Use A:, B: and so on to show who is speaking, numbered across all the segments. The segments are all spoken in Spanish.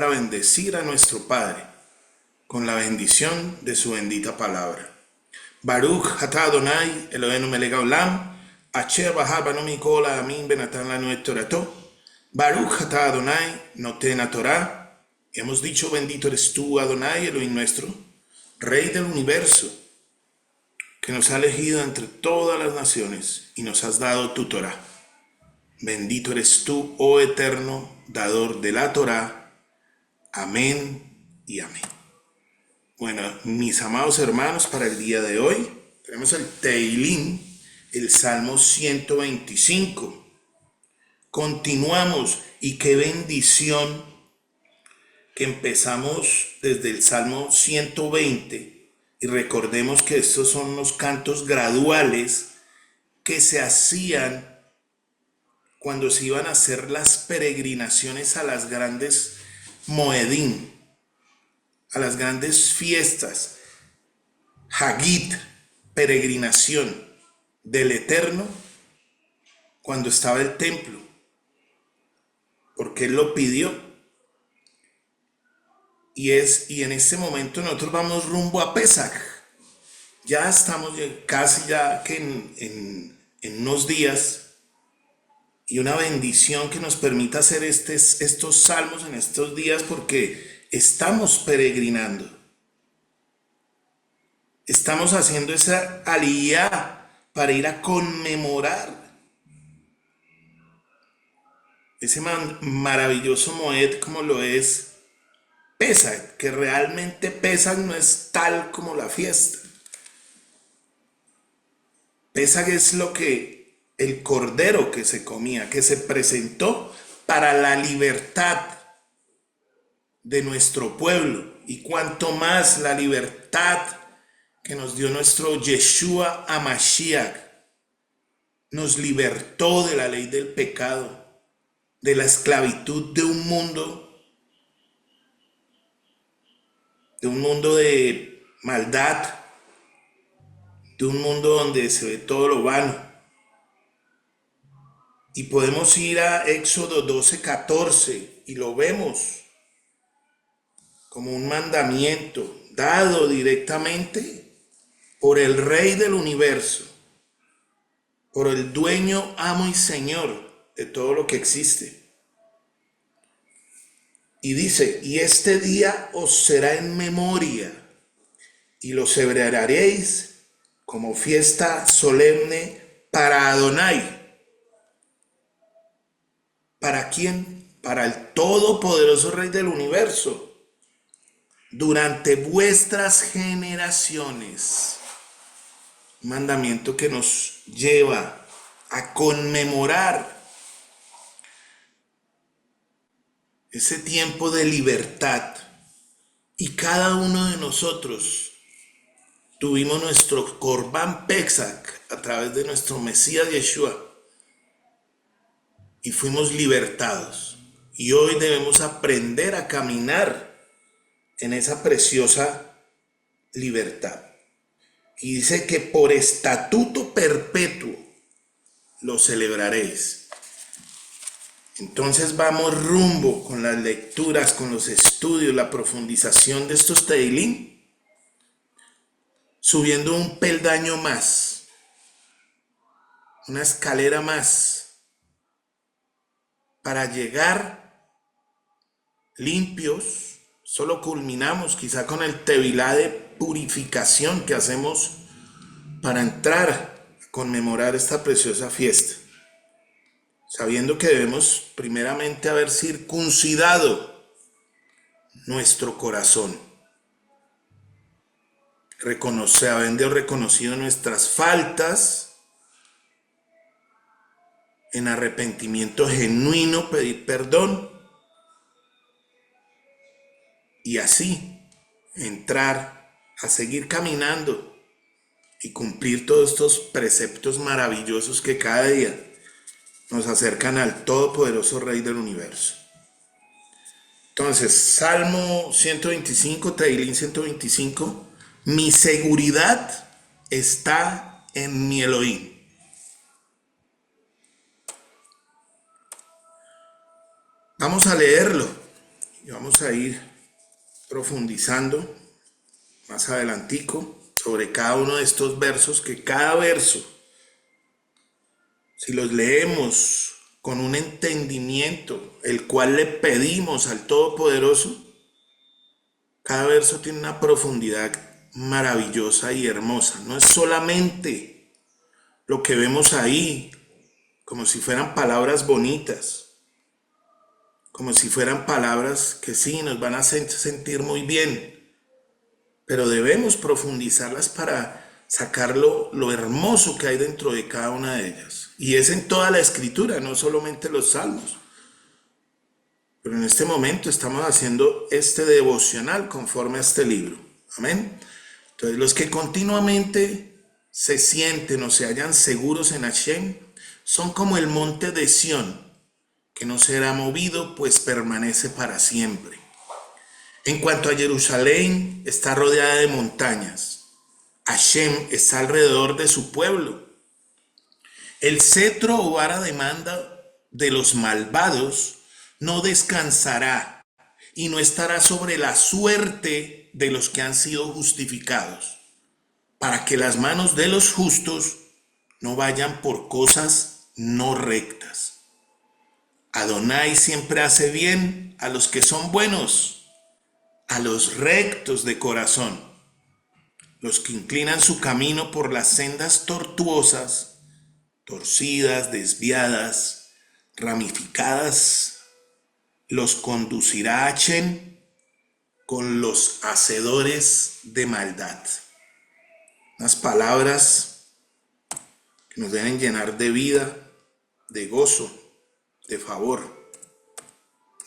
A: para bendecir a nuestro Padre con la bendición de su bendita palabra. Baruch atah Adonai Eloheinu melech haolam, asher bahar banu mikol ha'amim benatan lanu et torato. Baruch atah Adonai noten haTorah. Hemos dicho, bendito eres tú, Adonai, Elohim nuestro, Rey del universo, que nos ha elegido entre todas las naciones y nos has dado tu Torah. Bendito eres tú, oh eterno, dador de la Torah. Amén y amén. Bueno, mis amados hermanos, para el día de hoy tenemos el Teilín, el Salmo 125. Continuamos, y qué bendición que empezamos desde el Salmo 120. Y recordemos que estos son los cantos graduales que se hacían cuando se iban a hacer las peregrinaciones a las grandes Moedim, a las grandes fiestas, Hagit, peregrinación del Eterno, cuando estaba el templo, porque Él lo pidió. Y en este momento nosotros vamos rumbo a Pesach. Ya estamos casi ya que en unos días, y una bendición que nos permita hacer estos salmos en estos días, porque estamos peregrinando. Estamos haciendo esa aliyá para ir a conmemorar ese maravilloso Moed como lo es Pesach, que realmente Pesach no es tal como la fiesta. Pesach es el cordero que se comía, que se presentó para la libertad de nuestro pueblo, y cuanto más la libertad que nos dio nuestro Yeshua HaMashiach, nos libertó de la ley del pecado, de la esclavitud de un mundo de maldad, de un mundo donde se ve todo lo vano. Y podemos ir a Éxodo 12:14 y lo vemos como un mandamiento dado directamente por el Rey del universo, por el dueño, amo y señor de todo lo que existe. Y dice, y este día os será en memoria, y lo celebraréis como fiesta solemne para Adonai. ¿Para quién? Para el todopoderoso Rey del universo. Durante vuestras generaciones. Un mandamiento que nos lleva a conmemorar ese tiempo de libertad. Y cada uno de nosotros tuvimos nuestro Corban Pesach a través de nuestro Mesías Yeshua. Y fuimos libertados. Y hoy debemos aprender a caminar en esa preciosa libertad. Y dice que por estatuto perpetuo lo celebraréis. Entonces vamos rumbo con las lecturas, con los estudios, la profundización de estos Teilín, subiendo un peldaño más, una escalera más, para llegar limpios. Solo culminamos quizá con el tevilá de purificación que hacemos para entrar a conmemorar esta preciosa fiesta, sabiendo que debemos primeramente haber circuncidado nuestro corazón, habiendo reconocido nuestras faltas, en arrepentimiento genuino pedir perdón, y así entrar a seguir caminando y cumplir todos estos preceptos maravillosos que cada día nos acercan al todopoderoso Rey del universo. Entonces, Salmo 125, Teilín 125, mi seguridad está en mi Elohim. Vamos a leerlo y vamos a ir profundizando más adelantico sobre cada uno de estos versos, que cada verso, si los leemos con un entendimiento, el cual le pedimos al Todopoderoso, cada verso tiene una profundidad maravillosa y hermosa. No es solamente lo que vemos ahí, como si fueran palabras bonitas, como si fueran palabras que sí nos van a hacer sentir muy bien, pero debemos profundizarlas para sacar lo hermoso que hay dentro de cada una de ellas. Y es en toda la escritura, no solamente los salmos. Pero en este momento estamos haciendo este devocional conforme a este libro. Amén. Entonces, los que continuamente se sienten o se hallan seguros en Hashem son como el monte de Sión, que no será movido, pues permanece para siempre. En cuanto a Jerusalén, está rodeada de montañas. Hashem está alrededor de su pueblo. El cetro o vara de manda de los malvados no descansará y no estará sobre la suerte de los que han sido justificados, para que las manos de los justos no vayan por cosas no rectas. Adonai siempre hace bien a los que son buenos, a los rectos de corazón. Los que inclinan su camino por las sendas tortuosas, torcidas, desviadas, ramificadas, los conducirá a Hashem con los hacedores de maldad. Unas palabras que nos deben llenar de vida, de gozo, de favor,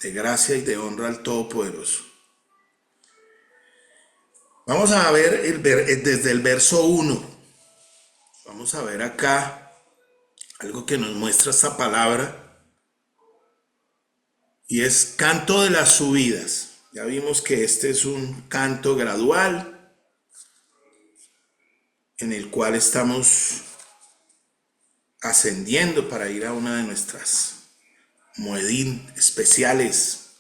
A: de gracia y de honra al Todopoderoso. Vamos a ver desde el verso 1. Vamos a ver acá algo que nos muestra esta palabra. Y es canto de las subidas. Ya vimos que este es un canto gradual en el cual estamos ascendiendo para ir a una de nuestras moedín especiales,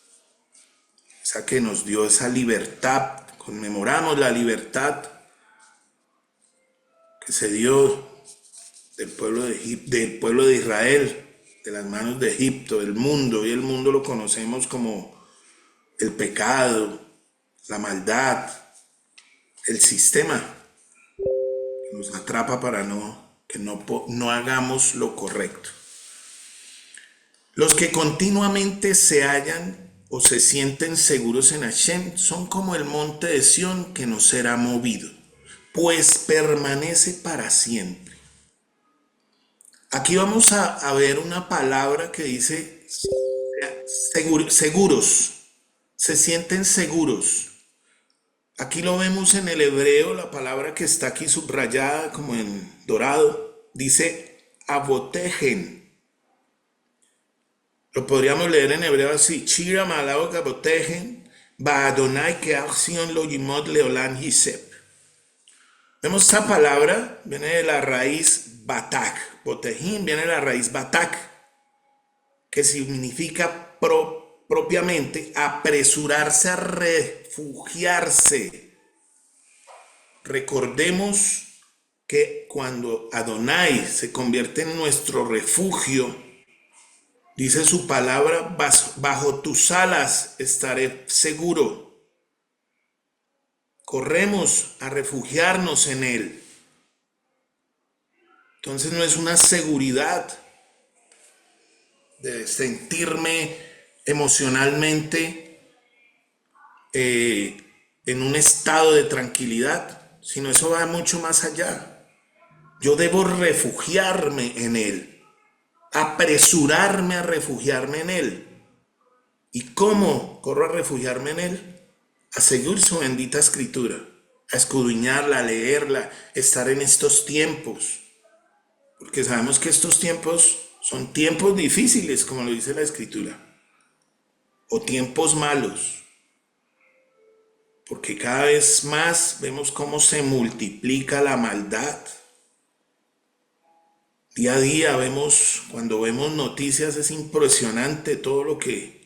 A: esa que nos dio esa libertad. Conmemoramos la libertad que se dio del pueblo de Israel, de las manos de Egipto, del mundo. Y el mundo lo conocemos como el pecado, la maldad, el sistema que nos atrapa para que no hagamos lo correcto. Los que continuamente se hallan o se sienten seguros en Hashem son como el monte de Sión, que no será movido, pues permanece para siempre. Aquí vamos a ver una palabra que dice seguros, se sienten seguros. Aquí lo vemos en el hebreo, la palabra que está aquí subrayada como en dorado, dice abotejen. Lo podríamos leer en hebreo así: Shira malao abotejen, ba Adonai que acción lo yimod leolan hisep. Vemos esta palabra, viene de la raíz batak. Botejín viene de la raíz batak, que significa propiamente apresurarse a refugiarse. Recordemos que cuando Adonai se convierte en nuestro refugio, dice su palabra: bajo tus alas estaré seguro. Corremos a refugiarnos en Él. Entonces no es una seguridad de sentirme emocionalmente en un estado de tranquilidad, sino eso va mucho más allá. Yo debo refugiarme en Él, apresurarme a refugiarme en Él. ¿Y cómo corro a refugiarme en Él? A seguir su bendita escritura, a escudriñarla, a leerla, estar en estos tiempos. Porque sabemos que estos tiempos son tiempos difíciles, como lo dice la escritura, o tiempos malos. Porque cada vez más vemos cómo se multiplica la maldad. Día a día cuando vemos noticias, es impresionante todo lo que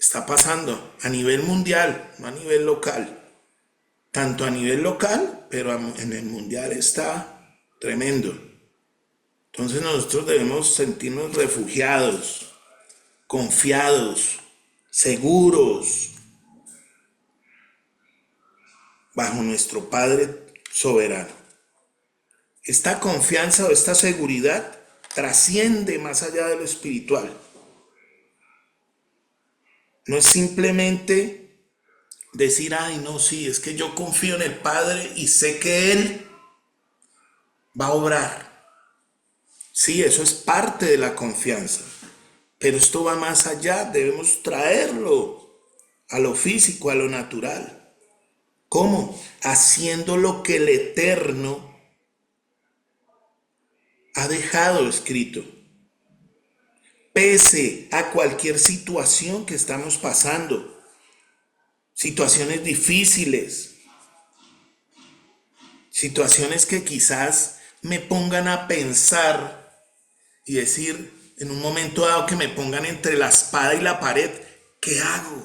A: está pasando a nivel mundial, no a nivel local. Tanto a nivel local, pero en el mundial está tremendo. Entonces nosotros debemos sentirnos refugiados, confiados, seguros, bajo nuestro Padre soberano. Esta confianza o esta seguridad trasciende más allá de lo espiritual. No es simplemente decir, ay, no, sí, es que yo confío en el Padre y sé que Él va a obrar. Sí, eso es parte de la confianza, pero esto va más allá, debemos traerlo a lo físico, a lo natural. ¿Cómo? Haciendo lo que el Eterno ha dejado escrito. Pese a cualquier situación que estamos pasando, situaciones difíciles, situaciones que quizás me pongan a pensar y decir, en un momento dado que me pongan entre la espada y la pared, ¿qué hago?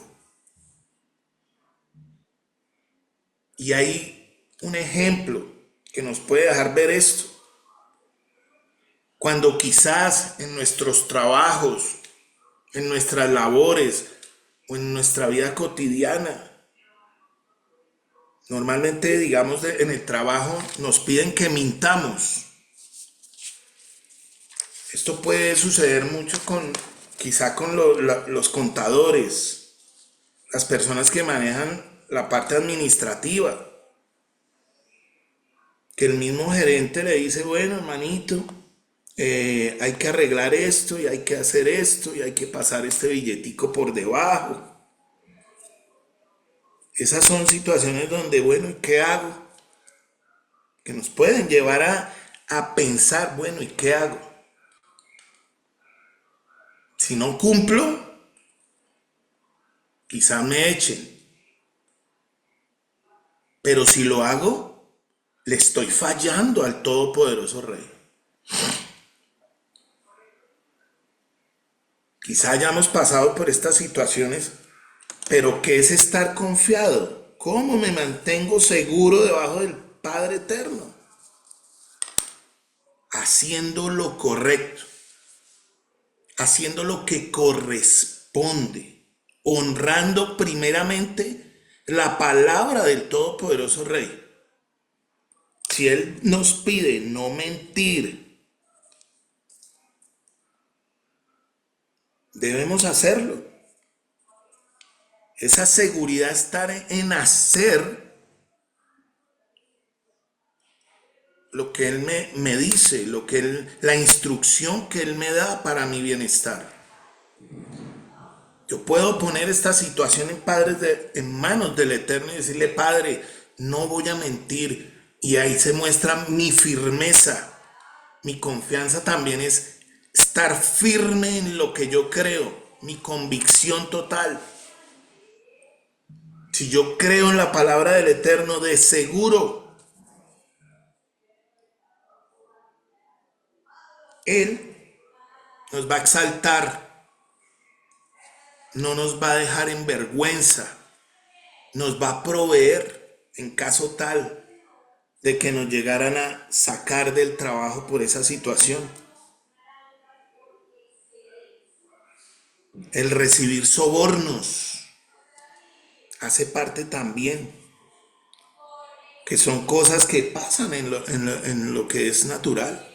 A: Y hay un ejemplo que nos puede dejar ver esto. Cuando quizás en nuestros trabajos, en nuestras labores o en nuestra vida cotidiana, normalmente, digamos, en el trabajo nos piden que mintamos. Esto puede suceder mucho quizá con los contadores, las personas que manejan la parte administrativa, que el mismo gerente le dice, bueno, hermanito, hay que arreglar esto y hay que hacer esto y hay que pasar este billetico por debajo. Esas son situaciones donde, bueno, ¿y qué hago? Que nos pueden llevar a pensar, bueno, ¿y qué hago? Si no cumplo, quizá me echen. Pero si lo hago, le estoy fallando al Todopoderoso Rey. Quizá hayamos pasado por estas situaciones, pero ¿qué es estar confiado? ¿Cómo me mantengo seguro debajo del Padre Eterno? Haciendo lo correcto, haciendo lo que corresponde, honrando primeramente la palabra del Todopoderoso Rey. Si Él nos pide no mentir, debemos hacerlo. Esa seguridad está en hacer lo que Él me dice, la instrucción que Él me da para mi bienestar. Yo puedo poner esta situación en manos del Eterno y decirle, Padre, no voy a mentir. Y ahí se muestra mi firmeza. Mi confianza también es estar firme en lo que yo creo, mi convicción total. Si yo creo en la palabra del Eterno, de seguro Él nos va a exaltar, no nos va a dejar en vergüenza, nos va a proveer en caso tal de que nos llegaran a sacar del trabajo por esa situación. El recibir sobornos hace parte también, que son cosas que pasan en lo que es natural.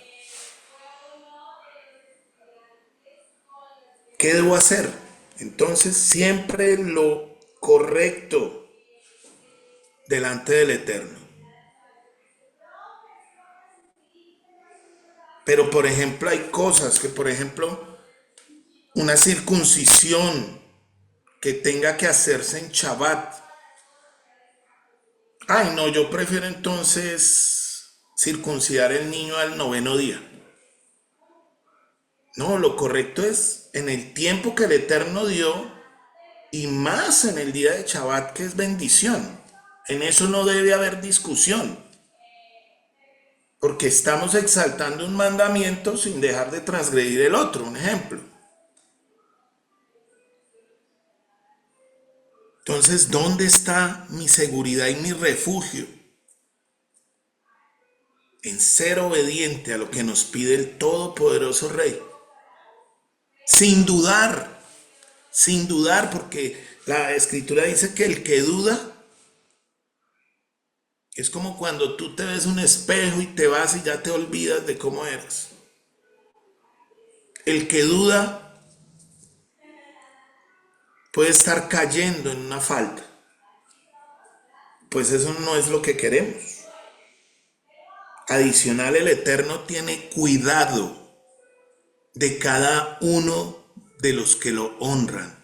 A: ¿Qué debo hacer? Entonces, siempre lo correcto delante del Eterno. Pero, por ejemplo, hay cosas que, por ejemplo, una circuncisión que tenga que hacerse en Shabbat. Ay, no, yo prefiero entonces circuncidar el niño al 9º día. No, lo correcto es en el tiempo que el Eterno dio y más en el día de Shabbat, que es bendición. En eso no debe haber discusión, porque estamos exaltando un mandamiento sin dejar de transgredir el otro. Un ejemplo. Entonces, ¿dónde está mi seguridad y mi refugio? En ser obediente a lo que nos pide el Todopoderoso Rey. Sin dudar, porque la Escritura dice que el que duda es como cuando tú te ves un espejo y te vas y ya te olvidas de cómo eras. El que duda puede estar cayendo en una falta. Pues eso no es lo que queremos. Adicional, el Eterno tiene cuidado de cada uno de los que lo honran.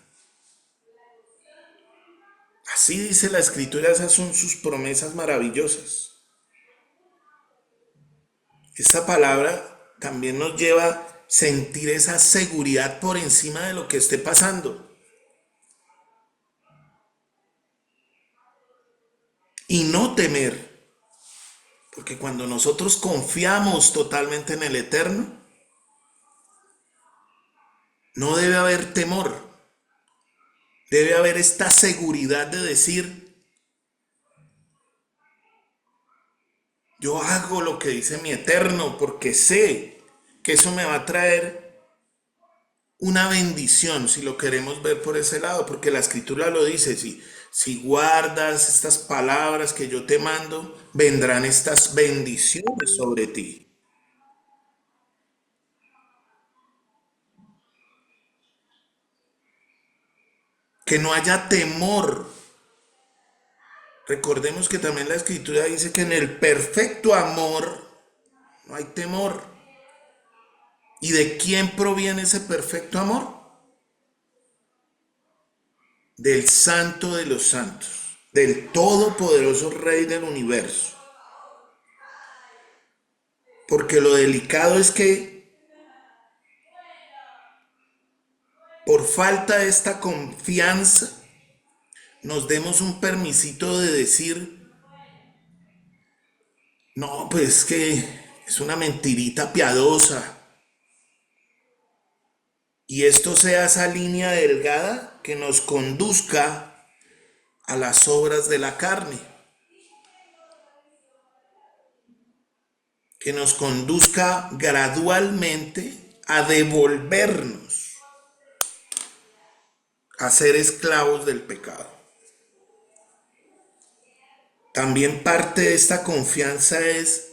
A: Así dice la Escritura, esas son sus promesas maravillosas. Esta palabra también nos lleva a sentir esa seguridad por encima de lo que esté pasando. Y no temer, porque cuando nosotros confiamos totalmente en el Eterno, no debe haber temor. Debe haber esta seguridad de decir, yo hago lo que dice mi Eterno porque sé que eso me va a traer una bendición, si lo queremos ver por ese lado, porque la Escritura lo dice, si guardas estas palabras que yo te mando, vendrán estas bendiciones sobre ti. Que no haya temor. Recordemos que también la Escritura dice que en el perfecto amor no hay temor. ¿Y de quién proviene ese perfecto amor? Del Santo de los Santos, del Todopoderoso Rey del universo. Porque lo delicado es que por falta de esta confianza nos demos un permisito de decir, no, pues que es una mentirita piadosa. Y esto sea esa línea delgada que nos conduzca a las obras de la carne, que nos conduzca gradualmente a devolvernos a ser esclavos del pecado. También parte de esta confianza es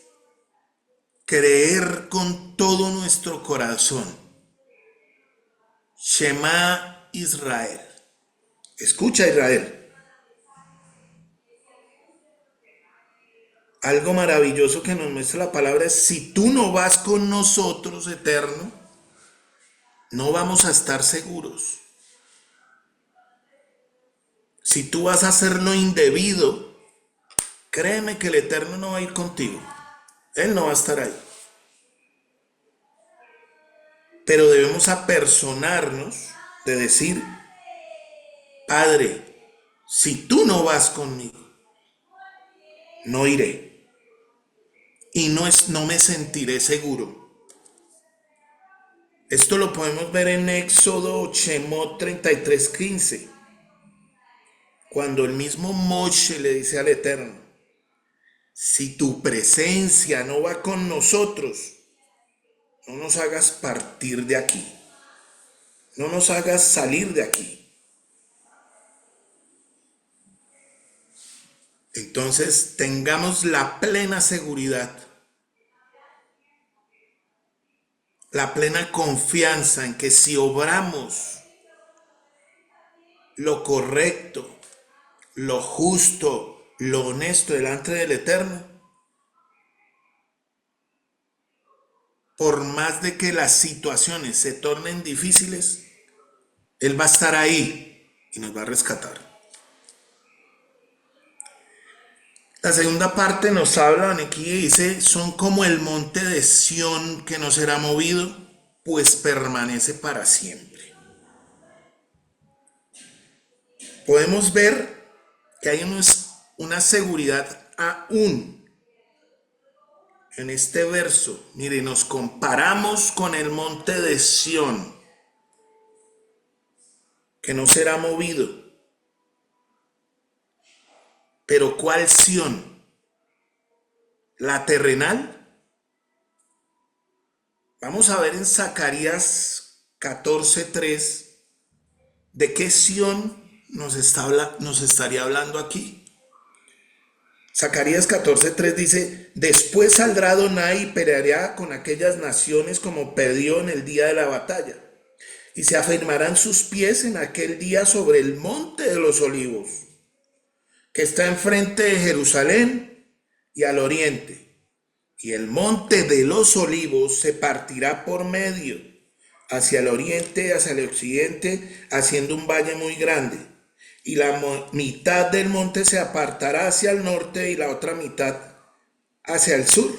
A: creer con todo nuestro corazón. Shema Israel. Escucha, Israel. Algo maravilloso que nos muestra la palabra es, si tú no vas con nosotros, Eterno, no vamos a estar seguros. Si tú vas a hacer lo indebido, créeme que el Eterno no va a ir contigo. Él no va a estar ahí. Pero debemos apersonarnos de decir, Padre, si tú no vas conmigo, no iré. Y no me sentiré seguro. Esto lo podemos ver en Éxodo Shemot 33:15. Cuando el mismo Moshe le dice al Eterno, si tu presencia no va con nosotros, no nos hagas partir de aquí. No nos hagas salir de aquí. Entonces tengamos la plena seguridad, la plena confianza en que si obramos lo correcto, lo justo, lo honesto delante del Eterno, por más de que las situaciones se tornen difíciles, Él va a estar ahí y nos va a rescatar. La segunda parte nos hablan aquí y dice, son como el monte de Sión que no será movido, pues permanece para siempre. Podemos ver que hay una seguridad aún en este verso. Mire, nos comparamos con el monte de Sión, que no será movido. Pero ¿cuál Sión? ¿La terrenal? Vamos a ver en Zacarías 14:3 de qué Sión nos estaría hablando aquí. Zacarías 14:3 dice: después saldrá Adonai y peleará con aquellas naciones como peleó en el día de la batalla. Y se afirmarán sus pies en aquel día sobre el monte de los olivos, que está enfrente de Jerusalén y al oriente. Y el monte de los olivos se partirá por medio, hacia el oriente, hacia el occidente, haciendo un valle muy grande. Y la mitad del monte se apartará hacia el norte y la otra mitad hacia el sur.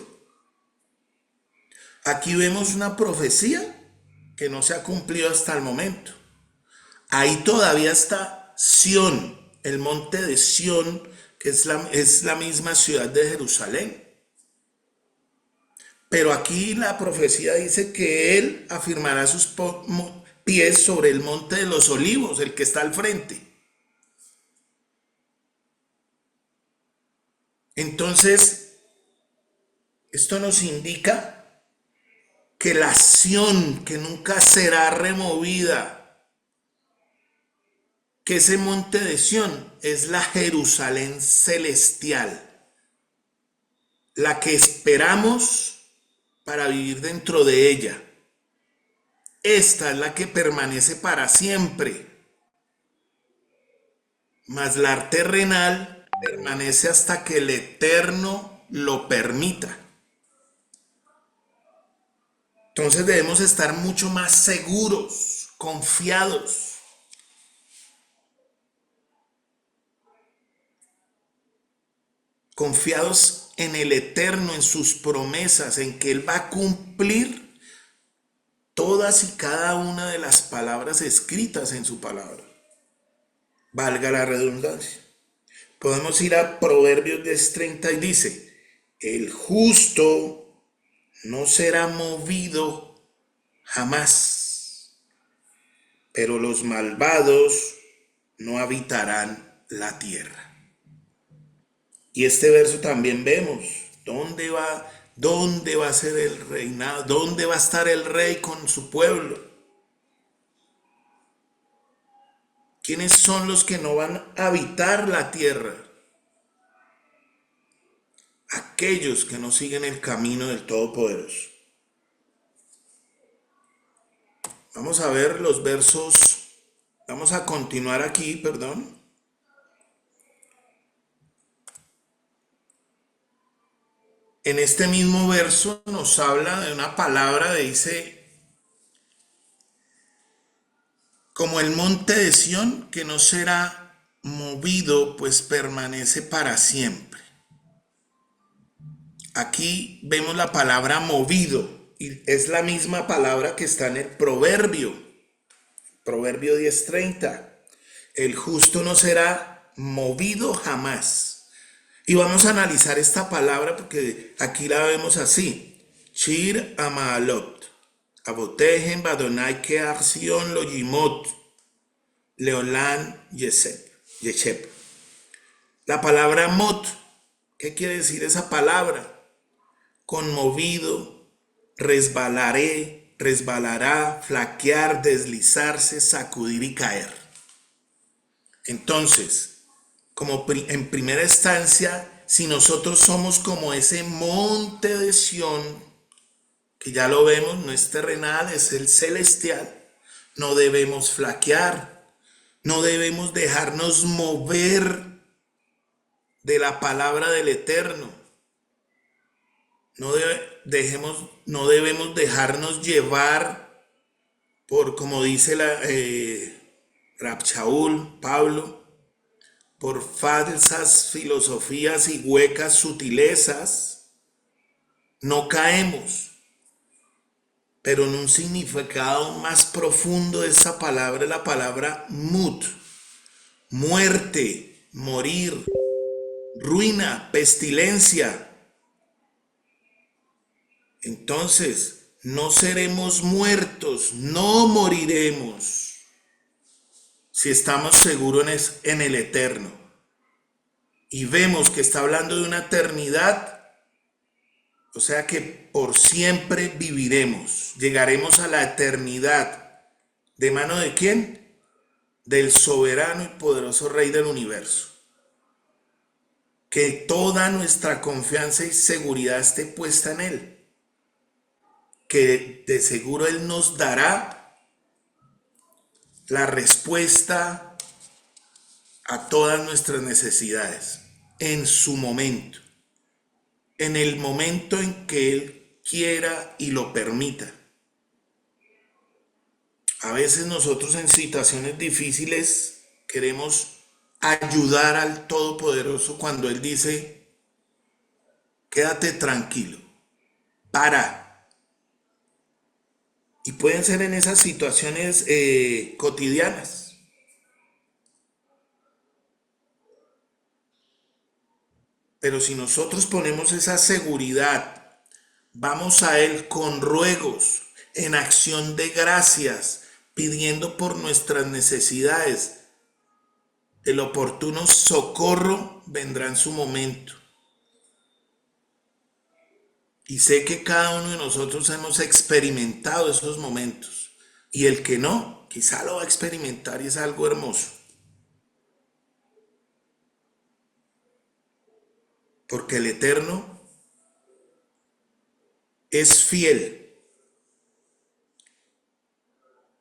A: Aquí vemos una profecía que no se ha cumplido hasta el momento. Ahí todavía está Sión, el monte de Sión, que es la misma ciudad de Jerusalén. Pero aquí la profecía dice que él afirmará sus pies sobre el monte de los olivos, el que está al frente. Entonces, esto nos indica que la Sión, que nunca será removida, que ese monte de Sión es la Jerusalén celestial, la que esperamos para vivir dentro de ella. Esta es la que permanece para siempre, mas la terrenal permanece hasta que el Eterno lo permita. Entonces debemos estar mucho más seguros, confiados. Confiados en el Eterno, en sus promesas, en que Él va a cumplir todas y cada una de las palabras escritas en su palabra. Valga la redundancia. Podemos ir a Proverbios 10:30 y dice: el justo no será movido jamás, pero los malvados no habitarán la tierra. Y este verso también vemos, ¿dónde va a ser el reinado? ¿Dónde va a estar el rey con su pueblo? ¿Quiénes son los que no van a habitar la tierra? Aquellos que no siguen el camino del Todopoderoso. Vamos a ver los versos, vamos a continuar aquí, perdón. En este mismo verso nos habla de una palabra, dice, como el monte de Sión, que no será movido, pues permanece para siempre. Aquí vemos la palabra movido, y es la misma palabra que está en el Proverbio 10:30. El justo no será movido jamás. Y vamos a analizar esta palabra porque aquí la vemos así. Shir Amaalot. Abotejen Badonai Kearsion Lojimot. Leolán Yeshep. La palabra mot. ¿Qué quiere decir esa palabra? Conmovido, resbalaré, resbalará, flaquear, deslizarse, sacudir y caer. Entonces, como en primera instancia, si nosotros somos como ese monte de Sión, que ya lo vemos, no es terrenal, es el celestial, no debemos flaquear, no debemos dejarnos mover de la palabra del Eterno, no debemos dejarnos llevar por, como dice Rab Shaul, Pablo, por falsas filosofías y huecas sutilezas. No caemos, pero en un significado más profundo de esa palabra, la palabra mut, muerte, morir, ruina, pestilencia. Entonces, no seremos muertos, no moriremos si estamos seguros en el Eterno. y vemos que está hablando de una eternidad, o sea que por siempre viviremos, llegaremos a la eternidad. ¿De mano de quién? Del soberano y poderoso Rey del universo. Que toda nuestra confianza y seguridad esté puesta en Él. Que de seguro Él nos dará la respuesta a todas nuestras necesidades en su momento, en el momento en que Él quiera y lo permita. A veces nosotros en situaciones difíciles queremos ayudar al Todopoderoso cuando Él dice, quédate tranquilo, para. Y pueden ser en esas situaciones cotidianas. Pero si nosotros ponemos esa seguridad, vamos a Él con ruegos, en acción de gracias, pidiendo por nuestras necesidades, el oportuno socorro vendrá en su momento. Y sé que cada uno de nosotros hemos experimentado esos momentos. Y el que no, quizá lo va a experimentar y es algo hermoso. Porque el Eterno es fiel.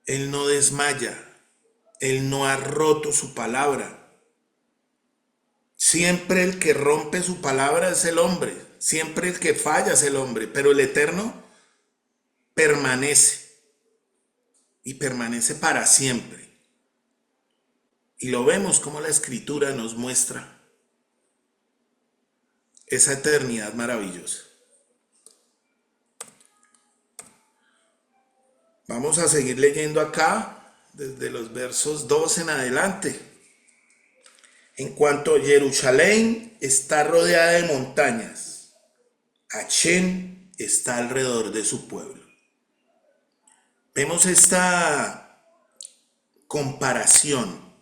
A: Él no desmaya. Él no ha roto su palabra. Siempre el que rompe su palabra es el hombre. Siempre el que falla es el hombre. Pero el Eterno permanece. Y permanece para siempre. Y lo vemos como la Escritura nos muestra esa eternidad maravillosa. Vamos a seguir leyendo acá desde los versos 2 en adelante. En cuanto a Jerusalén está rodeada de montañas, Achén está alrededor de su pueblo. Vemos esta comparación.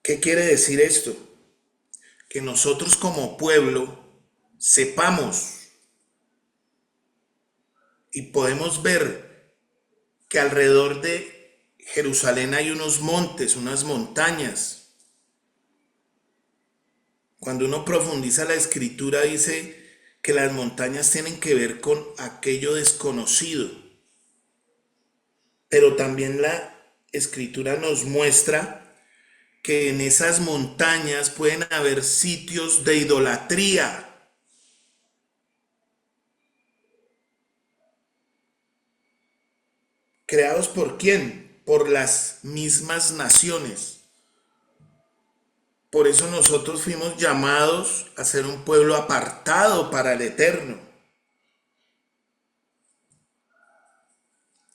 A: ¿Qué quiere decir esto? Que nosotros como pueblo sepamos y podemos ver que alrededor de Jerusalén hay unos montes, unas montañas. Cuando uno profundiza la escritura dice que las montañas tienen que ver con aquello desconocido. Pero también la escritura nos muestra que en esas montañas pueden haber sitios de idolatría. ¿Creados por quién? Por las mismas naciones. Por eso nosotros fuimos llamados a ser un pueblo apartado para el Eterno.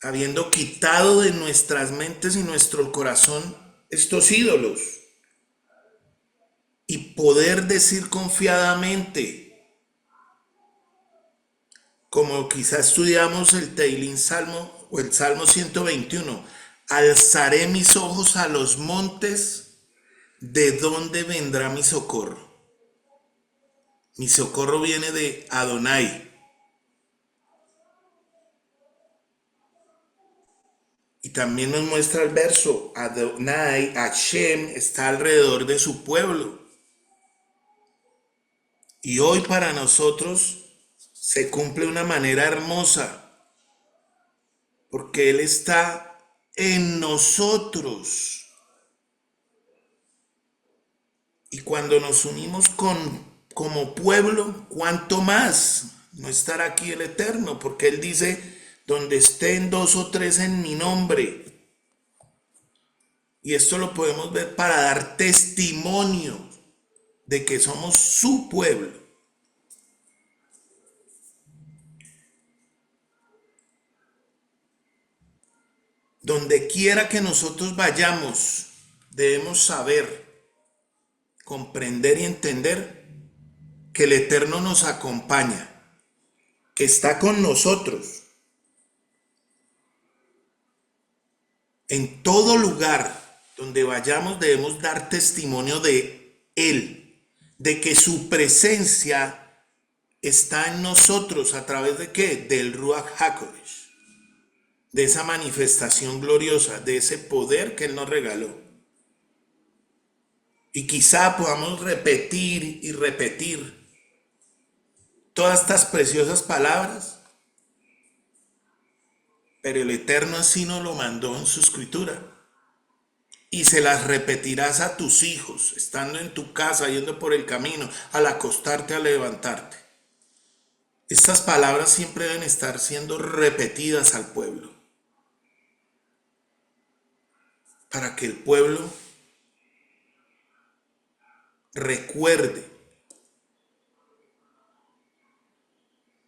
A: Habiendo quitado de nuestras mentes y nuestro corazón estos ídolos. Y poder decir confiadamente, como quizás estudiamos el Teilín Salmo o el Salmo 121, alzaré mis ojos a los montes, ¿de dónde vendrá mi socorro? Mi socorro viene de Adonai. Y también nos muestra el verso, Adonai, Hashem, está alrededor de su pueblo. Y hoy para nosotros se cumple de una manera hermosa, porque Él está en nosotros. Y cuando nos unimos como pueblo, ¿cuánto más no estará aquí el Eterno? Porque Él dice, donde estén 2 o 3 en mi nombre. Y esto lo podemos ver para dar testimonio de que somos su pueblo. Donde quiera que nosotros vayamos, debemos saber, comprender y entender que el Eterno nos acompaña, que está con nosotros. En todo lugar donde vayamos debemos dar testimonio de Él, de que su presencia está en nosotros a través de ¿qué? Del Ruach HaKodesh, de esa manifestación gloriosa, de ese poder que Él nos regaló. Y quizá podamos repetir y repetir todas estas preciosas palabras, pero el Eterno así nos lo mandó en su escritura. Y se las repetirás a tus hijos, estando en tu casa, yendo por el camino, al acostarte, al levantarte. Estas palabras siempre deben estar siendo repetidas al pueblo, para que el pueblo recuerde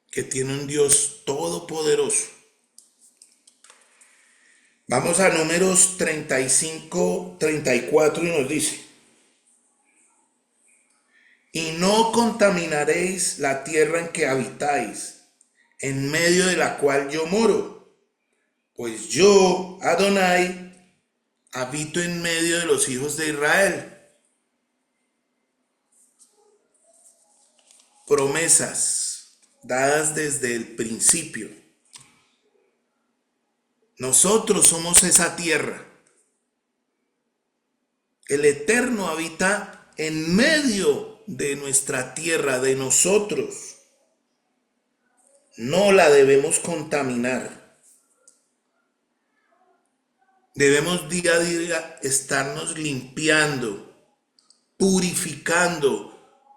A: que tiene un Dios todopoderoso. Vamos a Números 35, 34 y nos dice: y no contaminaréis la tierra en que habitáis, en medio de la cual yo moro, pues yo, Adonai, habito en medio de los hijos de Israel. Promesas dadas desde el principio. Nosotros somos esa tierra. El Eterno habita en medio de nuestra tierra, de nosotros. No la debemos contaminar. Debemos día a día estarnos limpiando, purificando,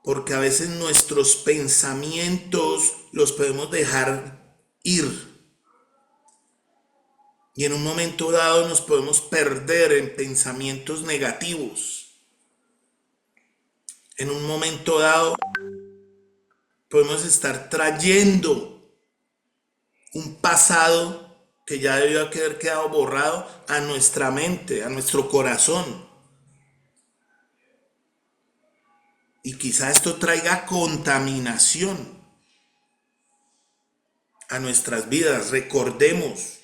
A: porque a veces nuestros pensamientos los podemos dejar ir. Y en un momento dado nos podemos perder en pensamientos negativos. En un momento dado podemos estar trayendo un pasado que ya debió haber quedado borrado a nuestra mente, a nuestro corazón. Y quizá esto traiga contaminación a nuestras vidas. Recordemos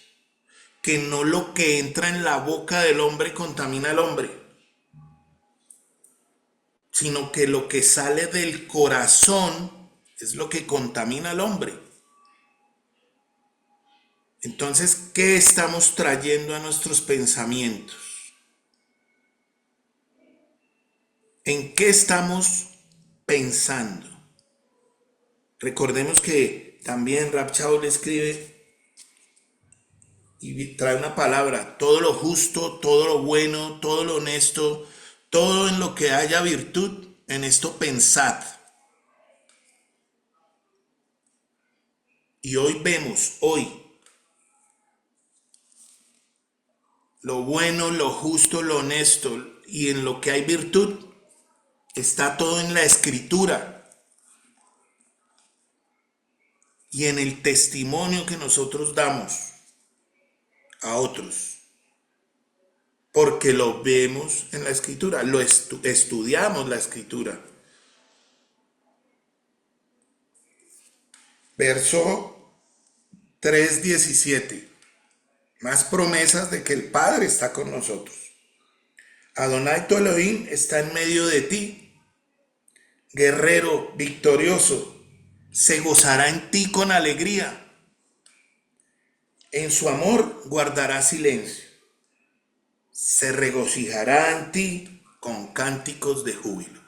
A: que no lo que entra en la boca del hombre contamina al hombre, sino que lo que sale del corazón es lo que contamina al hombre. Entonces, ¿qué estamos trayendo a nuestros pensamientos? ¿En qué estamos pensando? Recordemos que también Rab Shaul escribe y trae una palabra: todo lo justo, todo lo bueno, todo lo honesto, todo en lo que haya virtud, en esto pensad. Y hoy vemos, lo bueno, lo justo, lo honesto y en lo que hay virtud, está todo en la escritura y en el testimonio que nosotros damos a otros. Porque lo vemos en la escritura, lo estudiamos la escritura. Verso 3:17. Más promesas de que el Padre está con nosotros. Adonai tu Elohim está en medio de ti. Guerrero victorioso, se gozará en ti con alegría. En su amor guardará silencio. Se regocijará en ti con cánticos de júbilo.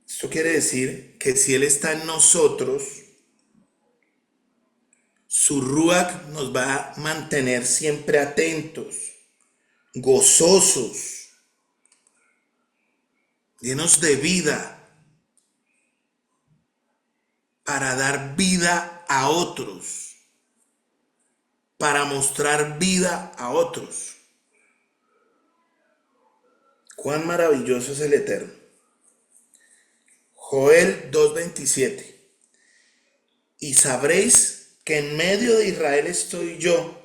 A: Esto quiere decir que si Él está en nosotros, su Ruach nos va a mantener siempre atentos, gozosos, llenos de vida, para dar vida a otros, para mostrar vida a otros. Cuán maravilloso es el Eterno. Joel 2:27. Y sabréis que en medio de Israel estoy yo,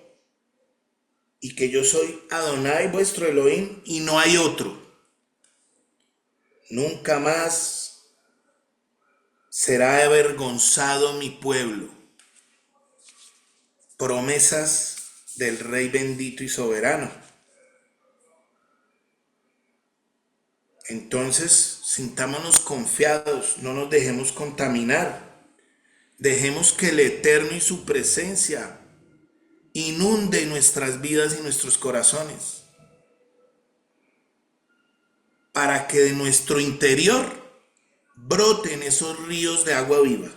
A: y que yo soy Adonai vuestro Elohim, y no hay otro. Nunca más será avergonzado mi pueblo. Promesas del Rey bendito y soberano. Entonces, sintámonos confiados, no nos dejemos contaminar. Dejemos que el Eterno y su presencia inunde nuestras vidas y nuestros corazones, para que de nuestro interior broten esos ríos de agua viva.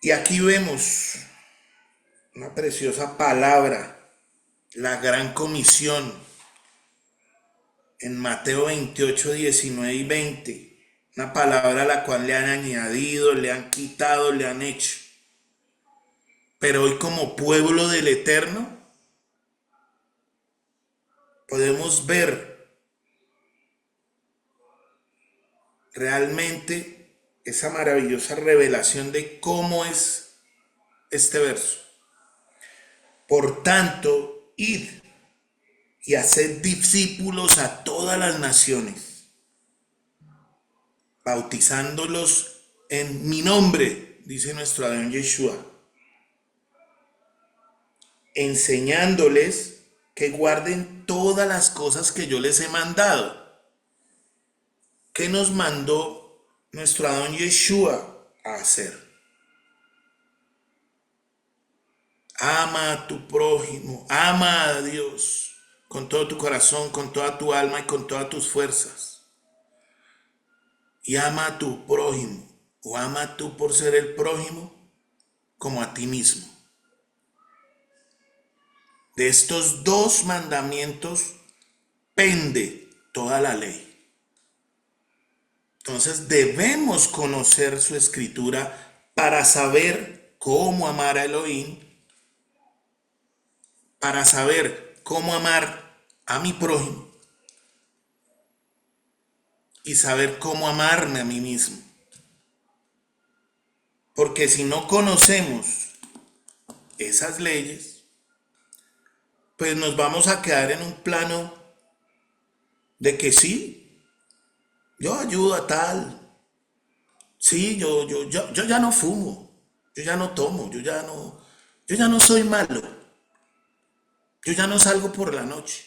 A: Y aquí vemos una preciosa palabra, la gran comisión, en Mateo 28, 19 y 20. Una palabra a la cual le han añadido, le han quitado, le han hecho. Pero hoy, como pueblo del Eterno, podemos ver realmente esa maravillosa revelación de cómo es este verso. Por tanto, id y haced discípulos a todas las naciones, bautizándolos en mi nombre, dice nuestro Adón Yeshua, enseñándoles que guarden todas las cosas que yo les he mandado. ¿Qué nos mandó nuestro Adón Yeshua a hacer? Ama a tu prójimo, ama a Dios con todo tu corazón, con toda tu alma y con todas tus fuerzas. Y ama a tu prójimo, o ama tú por ser el prójimo, como a ti mismo. De estos dos mandamientos pende toda la ley. Entonces debemos conocer su escritura para saber cómo amar a Elohim, para saber cómo amar a mi prójimo y saber cómo amarme a mí mismo. Porque si no conocemos esas leyes, pues nos vamos a quedar en un plano de que sí, yo ayudo a tal, sí, yo ya no fumo, yo ya no tomo, yo ya no soy malo, yo ya no salgo por la noche,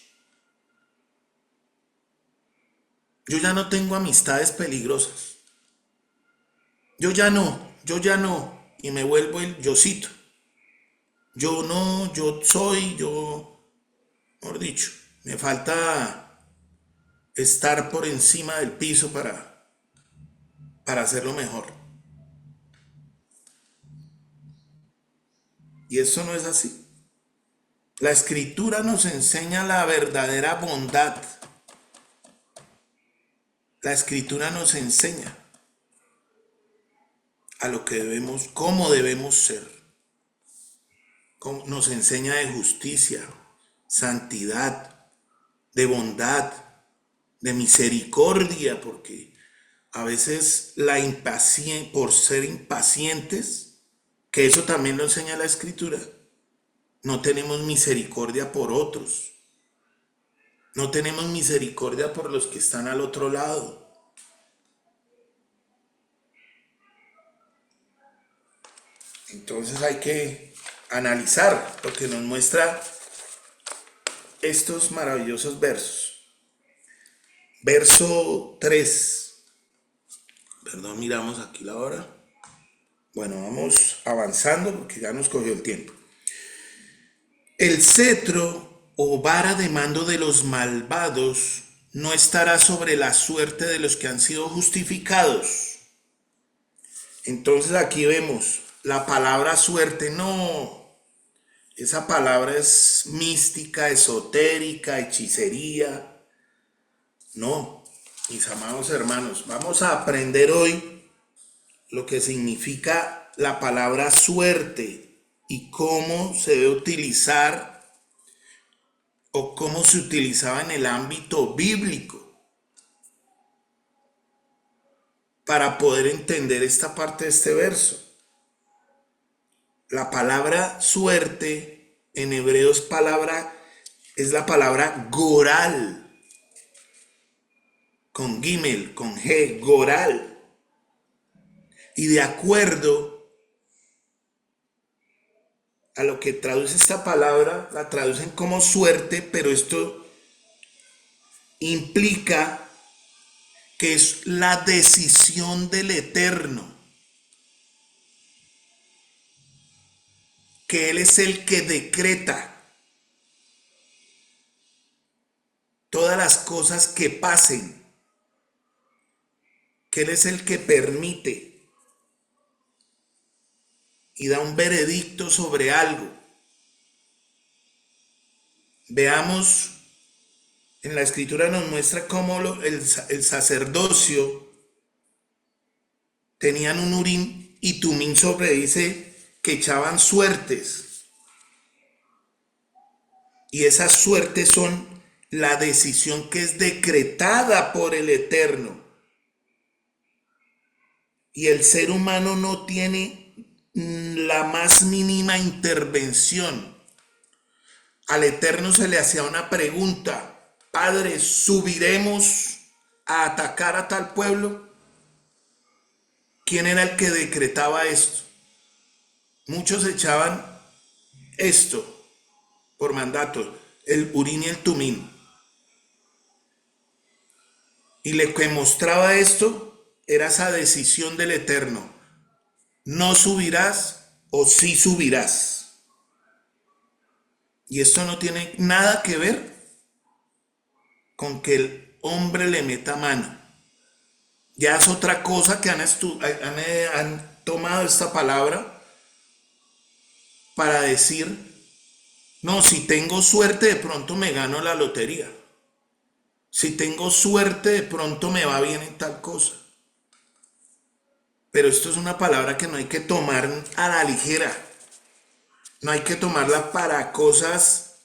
A: yo ya no tengo amistades peligrosas, yo ya no, y me vuelvo el yocito. Yo no, yo soy, mejor dicho, me falta estar por encima del piso para hacerlo mejor. Y eso no es así. La escritura nos enseña la verdadera bondad. La escritura nos enseña a lo que debemos, cómo debemos ser. Nos enseña de justicia, santidad, de bondad, de misericordia, porque a veces por ser impacientes, que eso también lo enseña la escritura, no tenemos misericordia por otros. No tenemos misericordia por los que están al otro lado. Entonces hay que analizar lo que nos muestra estos maravillosos versos. Verso 3. Perdón, miramos aquí la hora. Bueno, vamos avanzando porque ya nos cogió el tiempo. El cetro o vara de mando de los malvados no estará sobre la suerte de los que han sido justificados. Entonces aquí vemos la palabra suerte. No, esa palabra es mística, esotérica, hechicería. No, mis amados hermanos, vamos a aprender hoy lo que significa la palabra suerte y cómo se debe utilizar o cómo se utilizaba en el ámbito bíblico para poder entender esta parte de este verso. La palabra suerte en hebreo es la palabra goral, con gimel, con g, goral. Y de acuerdo a lo que traduce esta palabra, la traducen como suerte, pero esto implica que es la decisión del Eterno, que Él es el que decreta todas las cosas que pasen, que Él es el que permite y da un veredicto sobre algo. Veamos, en la escritura nos muestra cómo el sacerdocio tenían un Urim y Tumim sobre, dice que echaban suertes. Y esas suertes son la decisión que es decretada por el Eterno. Y el ser humano no tiene la más mínima intervención. Al Eterno se le hacía una pregunta: Padre, ¿subiremos a atacar a tal pueblo? ¿Quién era el que decretaba esto? Muchos echaban esto por mandato, el Urim y el Tumim. Y lo que mostraba esto era esa decisión del Eterno: no subirás o sí subirás. Y esto no tiene nada que ver con que el hombre le meta mano. Ya es otra cosa que han tomado esta palabra para decir: no, si tengo suerte de pronto me gano la lotería. Si tengo suerte de pronto me va bien en tal cosa. Pero esto es una palabra que no hay que tomar a la ligera. No hay que tomarla para cosas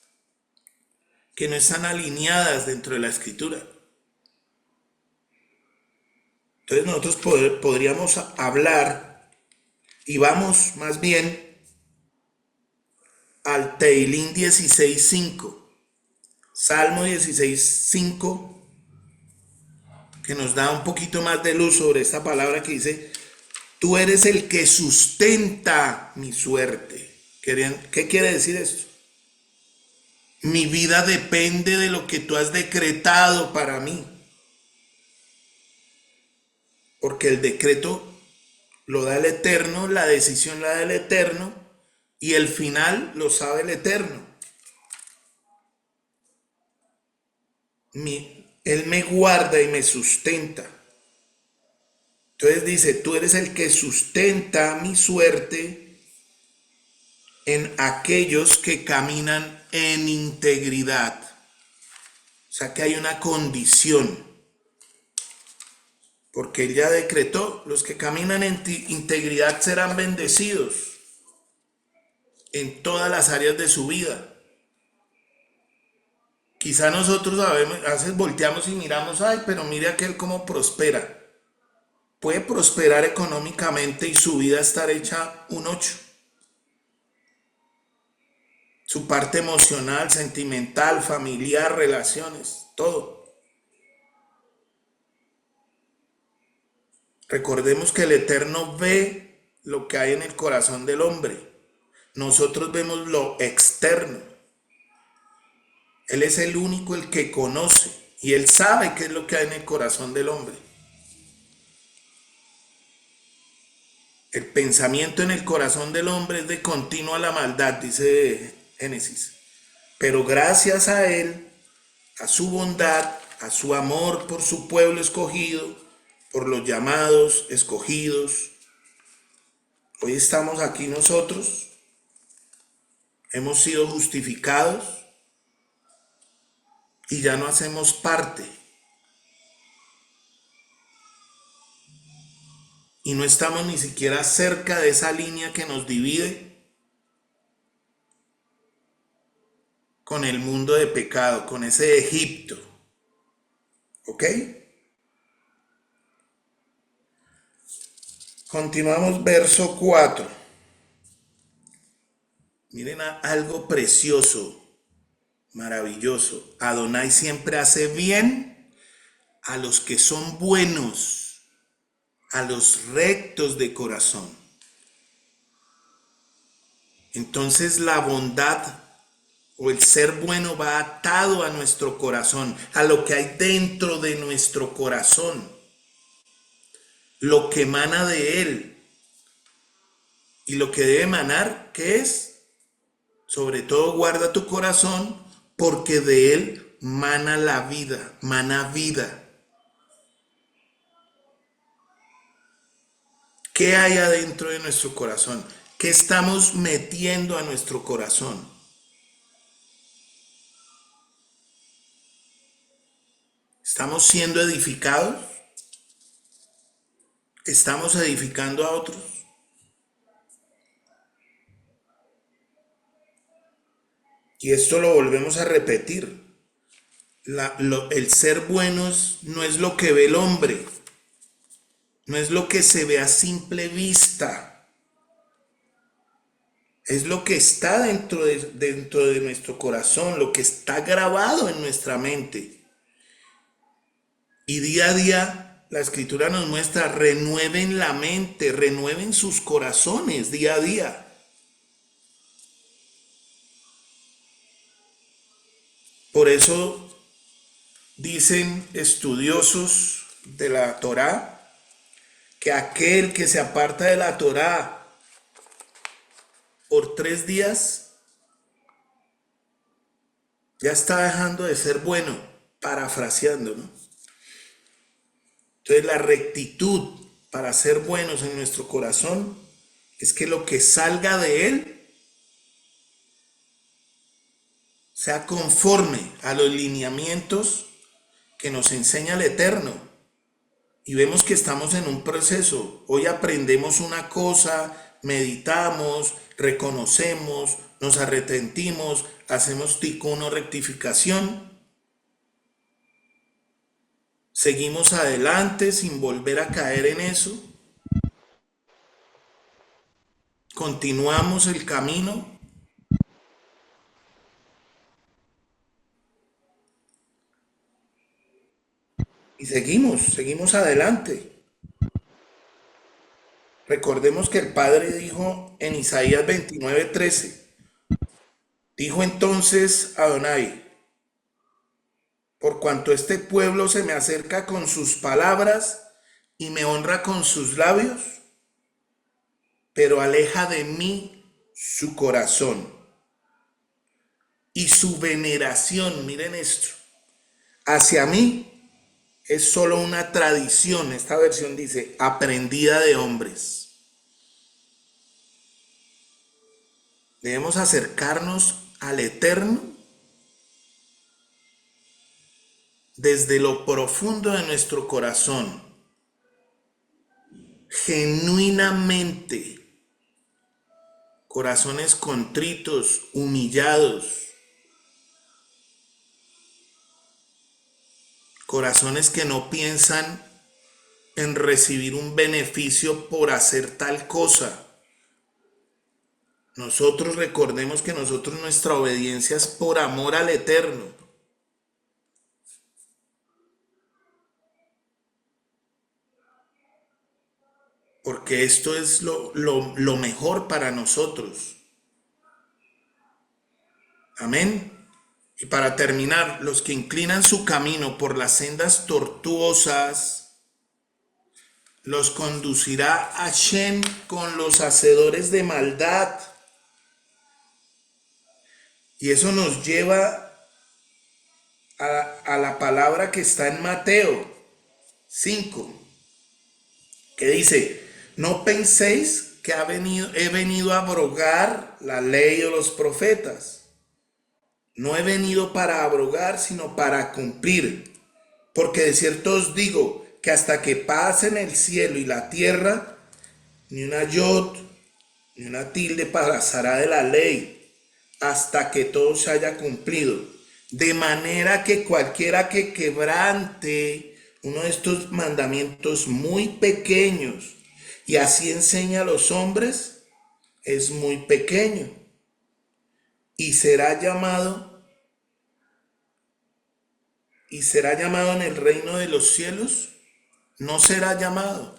A: que no están alineadas dentro de la escritura. Entonces nosotros podríamos hablar, y vamos más bien al Teilín 16:5, Salmo 16:5, que nos da un poquito más de luz sobre esta palabra que dice: tú eres el que sustenta mi suerte. ¿Qué quiere decir esto? Mi vida depende de lo que tú has decretado para mí. Porque el decreto lo da el Eterno, la decisión la da el Eterno, y el final lo sabe el Eterno. Él me guarda y me sustenta. Entonces dice: tú eres el que sustenta mi suerte en aquellos que caminan en integridad. O sea que hay una condición, porque Él ya decretó: los que caminan en integridad serán bendecidos en todas las áreas de su vida. Quizá nosotros a veces volteamos y miramos: ay, pero mire aquel cómo prospera. Puede prosperar económicamente y su vida estar hecha un 8. Su parte emocional, sentimental, familiar, relaciones, todo. Recordemos que el Eterno ve lo que hay en el corazón del hombre. Nosotros vemos lo externo. Él es el único el que conoce, y Él sabe qué es lo que hay en el corazón del hombre. El pensamiento en el corazón del hombre es de continua la maldad, dice Génesis. Pero gracias a Él, a su bondad, a su amor por su pueblo escogido, por los llamados, escogidos, hoy estamos aquí nosotros, hemos sido justificados y ya no hacemos parte. Y no estamos ni siquiera cerca de esa línea que nos divide con el mundo de pecado, con ese Egipto. ¿Ok? Continuamos verso 4. Miren algo precioso, maravilloso. Adonai siempre hace bien a los que son buenos, a los rectos de corazón. Entonces la bondad o el ser bueno va atado a nuestro corazón, a lo que hay dentro de nuestro corazón, lo que emana de él. Y lo que debe emanar, ¿qué es? Sobre todo guarda tu corazón, porque de él mana la vida, mana vida. ¿Qué hay adentro de nuestro corazón? ¿Qué estamos metiendo a nuestro corazón? ¿Estamos siendo edificados? ¿Estamos edificando a otros? Y esto lo volvemos a repetir. El ser bueno no es lo que ve el hombre, no es lo que se ve a simple vista, es lo que está dentro de nuestro corazón, lo que está grabado en nuestra mente. Y día a día la escritura nos muestra, renueven la mente, renueven sus corazones día a día. Por eso dicen estudiosos de la Torá que aquel que se aparta de la Torá por 3 días ya está dejando de ser bueno, parafraseando, ¿no? Entonces la rectitud para ser buenos en nuestro corazón es que lo que salga de él sea conforme a los lineamientos que nos enseña el Eterno. Y vemos que estamos en un proceso. Hoy aprendemos una cosa, meditamos, reconocemos, nos arrepentimos, hacemos tikkun o rectificación. Seguimos adelante sin volver a caer en eso. Continuamos el camino. Y seguimos adelante. Recordemos que el Padre dijo en Isaías 29:13, dijo entonces Adonai, por cuanto este pueblo se me acerca con sus palabras y me honra con sus labios, pero aleja de mí su corazón y su veneración, miren esto, hacia mí es solo una tradición, esta versión dice, aprendida de hombres. Debemos acercarnos al Eterno desde lo profundo de nuestro corazón, genuinamente, corazones contritos, humillados, corazones que no piensan en recibir un beneficio por hacer tal cosa. Nosotros recordemos que nuestra obediencia es por amor al Eterno. Porque esto es lo mejor para nosotros. Amén. Y para terminar, los que inclinan su camino por las sendas tortuosas, los conducirá Hashem con los hacedores de maldad. Y eso nos lleva a la palabra que está en Mateo 5, que dice, no penséis que he venido a abrogar la ley o los profetas. No he venido para abrogar, sino para cumplir. Porque de cierto os digo que hasta que pasen el cielo y la tierra, ni una yod, ni una tilde pasará de la ley, hasta que todo se haya cumplido. De manera que cualquiera que quebrante uno de estos mandamientos muy pequeños y así enseña a los hombres, es muy pequeño y será llamado en el reino de los cielos. No será llamado,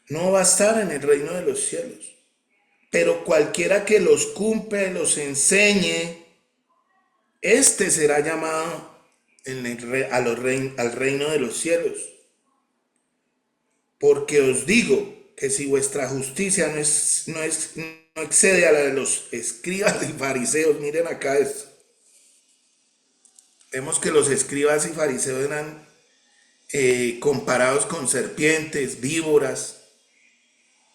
A: no va a estar en el reino de los cielos. Pero cualquiera que los cumple, los enseñe, Este será llamado al reino de los cielos. Porque os digo que si vuestra justicia no excede a la de los escribas y fariseos, miren acá esto. Vemos que los escribas y fariseos eran comparados con serpientes, víboras.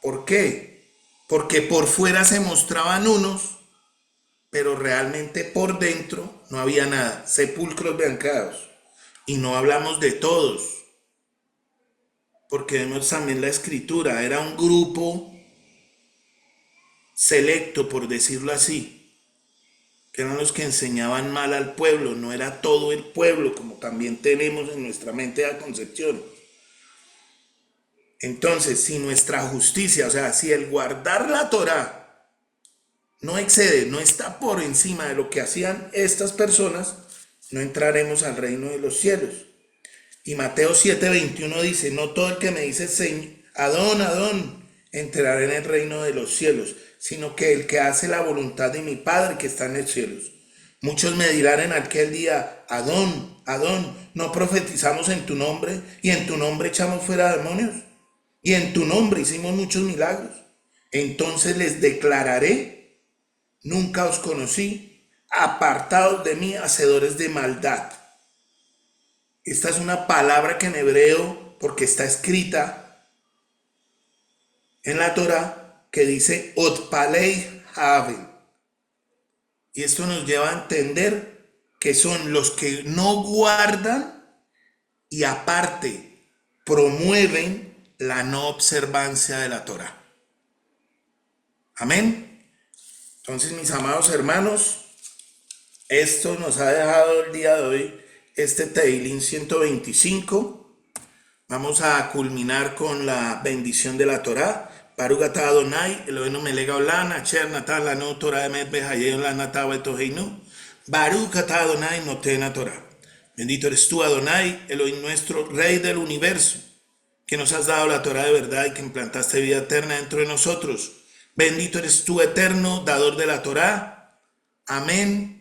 A: ¿Por qué? Porque por fuera se mostraban unos, pero realmente por dentro no había nada, sepulcros blanqueados. Y no hablamos de todos, porque vemos también la escritura, era un grupo selecto, por decirlo así, que eran los que enseñaban mal al pueblo, no era todo el pueblo, como también tenemos en nuestra mente la concepción. Entonces, si nuestra justicia, o sea, si el guardar la Torá no excede, no está por encima de lo que hacían estas personas, no entraremos al reino de los cielos. Y Mateo 7:21 dice, no todo el que me dice Adón, Adón, entrará en el reino de los cielos, sino que el que hace la voluntad de mi Padre que está en los cielos. Muchos me dirán en aquel día, Adón, Adón, ¿no profetizamos en tu nombre y en tu nombre echamos fuera demonios? Y en tu nombre hicimos muchos milagros. Entonces les declararé, nunca os conocí, apartados de mí, hacedores de maldad. Esta es una palabra que en hebreo, porque está escrita en la Torá, que dice Otpalei Haven. Y esto nos lleva a entender que son los que no guardan y aparte promueven la no observancia de la Torá. Amén. Entonces, mis amados hermanos, esto nos ha dejado el día de hoy este Teilín 125. Vamos a culminar con la bendición de la Torá. Baruch atah Adonai, Eloheinu melech haolam, asher natan lanu Torah emet b'hayenu lanatah b'toheinu. Baruch atah Adonai noten haTorá. Bendito eres tú, Adonai, Elohim nuestro, Rey del universo, que nos has dado la Torá de verdad y que implantaste vida eterna dentro de nosotros. Bendito eres tú, eterno, dador de la Torá. Amén